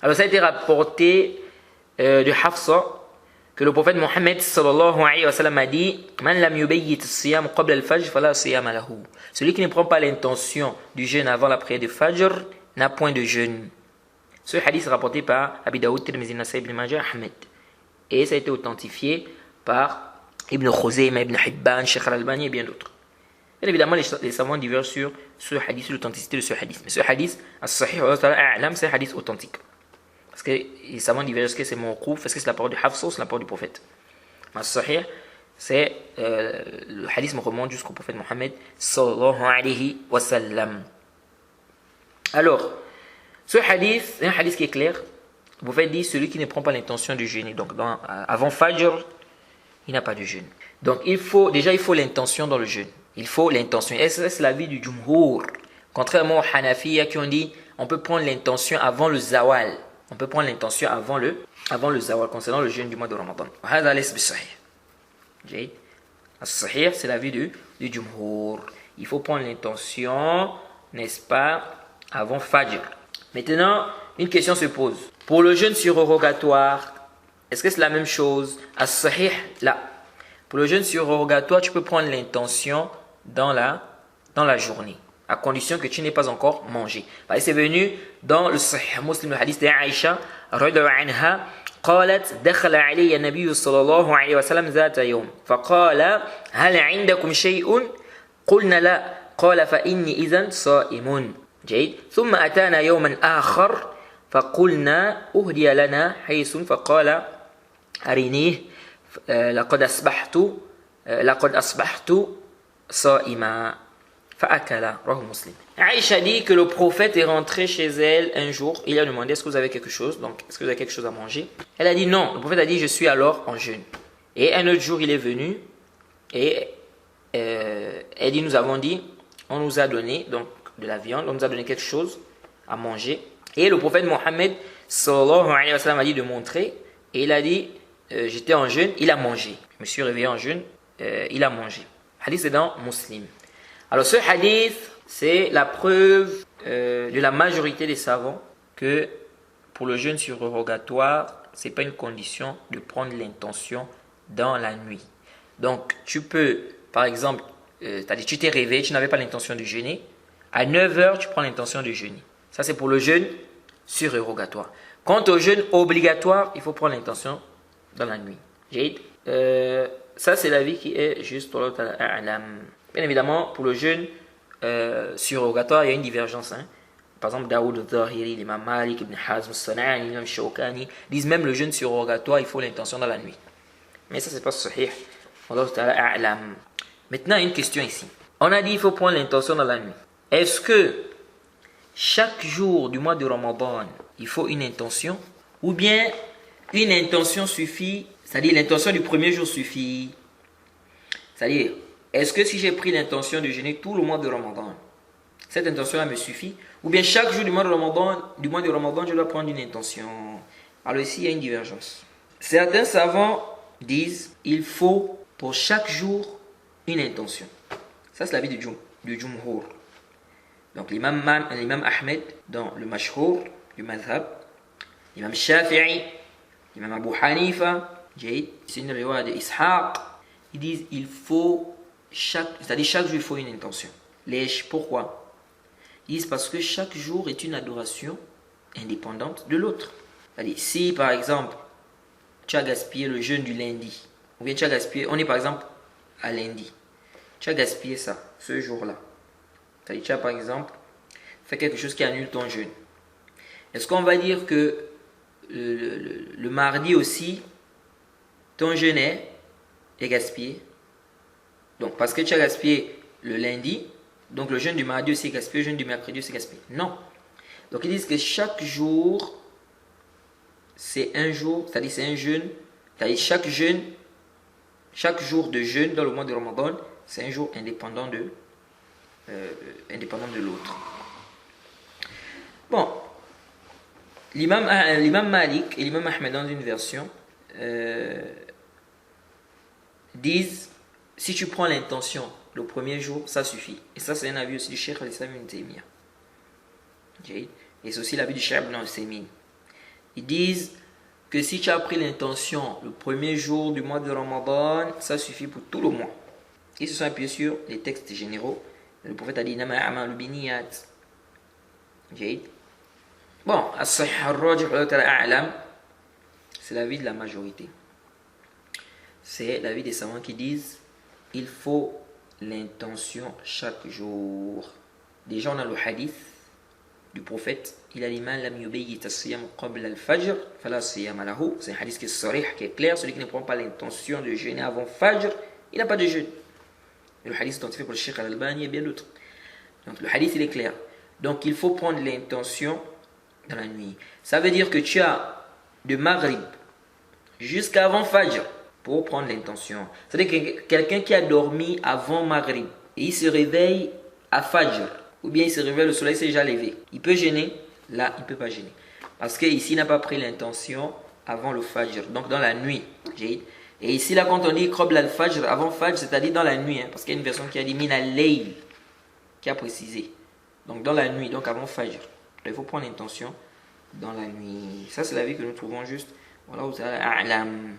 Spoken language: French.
Alors ça a été rapporté de Hafsa que le prophète Mohammed sallallahu alayhi wa sallam a dit Man lam yubayyit as-siyam qabla al-fajr fala siyama lahu. Celui qui ne prend pas l'intention du jeûne avant la prière de Fajr n'a point de jeûne. Ce hadith est rapporté par Abi Daoud, Tirmidhi, Nasa'i, Ibn Majah, Ahmed. Et ça a été authentifié par Ibn Khuzaymah, Ibn Hibban, Sheikh Al-Albani et bien d'autres. Bien évidemment, les savants divergent sur ce hadith, sur l'authenticité de ce hadith. Mais ce hadith, as-sahih wa ta'ala, c'est un hadith authentique. Parce que les savants divergent, est-ce que c'est mawqouf, est-ce que c'est la parole de Hafsa ou c'est la parole du prophète. As-sahih, c'est le hadith me remonte jusqu'au prophète Mohammed sallallahu alayhi wa sallam. Alors, ce hadith, c'est un hadith qui est clair. Le prophète dit celui qui ne prend pas l'intention de jeûner. Donc, avant Fajr, il n'a pas de jeûne. Donc, il faut l'intention dans le jeûne. Il faut l'intention. Et c'est l'avis du Jumhur. Contrairement aux Hanafiya qui ont dit on peut prendre l'intention avant le Zawal. On peut prendre l'intention avant le Zawal concernant le jeûne du mois de Ramadan. As-Sahih, c'est l'avis du Jumhur. Il faut prendre l'intention, n'est-ce pas, avant Fajr. Maintenant, une question se pose. Pour le jeûne surrogatoire, est-ce que c'est la même chose? As-Sahih, là. Pour le jeûne surrogatoire, tu peux prendre l'intention dans la journée, à condition que tu n'aies pas encore mangé. C'est venu dans le Sahih Muslim, le hadith d'Aïcha, radhiyallahu anha, قالت دخل علي النبي صلى الله عليه وسلم ذات يوم فقال هل عندكم شيء قلنا لا قال فإني إذن صائم جيد ثم أتانا يوما آخر فقلنا أهدي لنا حيث فقال أرينيه لقد أصبحت صائما فأكل رواه مسلم. Aïcha dit que le prophète est rentré chez elle un jour. Il a demandé est-ce que vous avez quelque chose? Donc, est-ce que vous avez quelque chose à manger? Elle a dit non. Le prophète a dit je suis alors en jeûne. Et un autre jour, il est venu et elle dit nous avons dit on nous a donné donc de la viande, on nous a donné quelque chose à manger. Et le prophète Mohammed sallallahu alayhi wa sallam a dit de montrer. Et il a dit j'étais en jeûne, il a mangé. Je me suis réveillé en jeûne, il a mangé. Hadith est dans Muslim. Alors ce hadith, c'est la preuve de la majorité des savants que pour le jeûne surrogatoire, ce n'est pas une condition de prendre l'intention dans la nuit. Donc tu peux, par exemple, c'est-à-dire tu t'es réveillé, tu n'avais pas l'intention de jeûner. À 9h, tu prends l'intention de jeûner. Ça c'est pour le jeûne surrogatoire. Quant au jeûne obligatoire, il faut prendre l'intention dans la nuit. Ça c'est l'avis qui est juste pour l'autre. Bien évidemment, pour le jeûne surrogatoire, il y a une divergence. Par exemple, Daoud al-Zahiri, l'imam Malik, Ibn Hazm, Sana'ani, l'imam Shawkani disent même le jeûne surrogatoire, il faut l'intention dans la nuit. Mais ça, c'est pas sahih. Maintenant, une question ici. On a dit il faut prendre l'intention dans la nuit. Est-ce que chaque jour du mois de Ramadan, il faut une intention? Ou bien une intention suffit, c'est-à-dire l'intention du premier jour suffit? C'est-à-dire, est-ce que si j'ai pris l'intention de jeûner tout le mois de Ramadan, cette intention-là me suffit? Ou bien chaque jour du mois de Ramadan, je dois prendre une intention? Alors ici, il y a une divergence. Certains savants disent il faut pour chaque jour une intention. Ça, c'est l'avis du Jumhur. Donc l'imam Ahmed dans le Mashhur du Madhab, l'imam Shafi'i, l'imam Abu Hanifa, c'est une riwaya de Ishaq, ils disent il faut chaque jour il faut une intention. Pourquoi? Ils disent parce que chaque jour est une adoration indépendante de l'autre. C'est-à-dire si par exemple tu as gaspillé le jeûne du lundi, ou bien tu as gaspillé, on est par exemple à lundi, tu as gaspillé ça, ce jour-là. C'est-à-dire tu as par exemple fait quelque chose qui annule ton jeûne. Est-ce qu'on va dire que le mardi aussi, ton jeûne est gaspillé? Donc, parce que tu as gaspillé le lundi, donc le jeûne du mardi aussi est gaspillé, le jeûne du mercredi aussi est gaspillé. Non. Donc, ils disent que chaque jour, c'est un jour, c'est-à-dire c'est un jeûne, c'est-à-dire chaque jour de jeûne dans le mois de Ramadan, c'est un jour indépendant de l'autre. Bon, l'imam Malik et l'imam Ahmed dans une version disent si tu prends l'intention le premier jour, ça suffit. Et ça, c'est un avis aussi du Cheikh al-Islam ibn Taymiyyah. Et c'est aussi l'avis du Cheikh ibn Al-Saymin. Ils disent que si tu as pris l'intention le premier jour du mois de Ramadan, ça suffit pour tout le mois. Ils se sont appuyés sur les textes généraux. Le prophète a dit Nama a'malu biniyat. Bon, c'est l'avis de la majorité. C'est l'avis des savants qui disent il faut l'intention chaque jour. Déjà, on a le hadith du prophète. Il a dit Man lam yubayyit as-siyam qabla al-fajr fala siyama lahu. C'est un hadith qui est sarih, qui est clair. Celui qui ne prend pas l'intention de jeûner avant Fajr, il n'a pas de jeûne. Le hadith identifié par le Cheikh Al-Albani et bien d'autres. Donc le hadith il est clair. Donc il faut prendre l'intention dans la nuit. Ça veut dire que tu as de Maghrib jusqu'à avant Fajr pour prendre l'intention. C'est-à-dire que quelqu'un qui a dormi avant Maghrib et il se réveille à Fajr, ou bien il se réveille, le soleil s'est déjà levé, il peut gêner? Là, il ne peut pas gêner. Parce qu'ici, il n'a pas pris l'intention avant le Fajr, donc dans la nuit. Et ici, là, quand on dit Qabla al-Fajr, avant Fajr, c'est-à-dire dans la nuit, parce qu'il y a une version qui a dit Min al-Layl, qui a précisé. Donc dans la nuit, donc avant Fajr. Il faut prendre l'intention dans la nuit. Ça, c'est l'avis que nous trouvons juste. Voilà, vous allez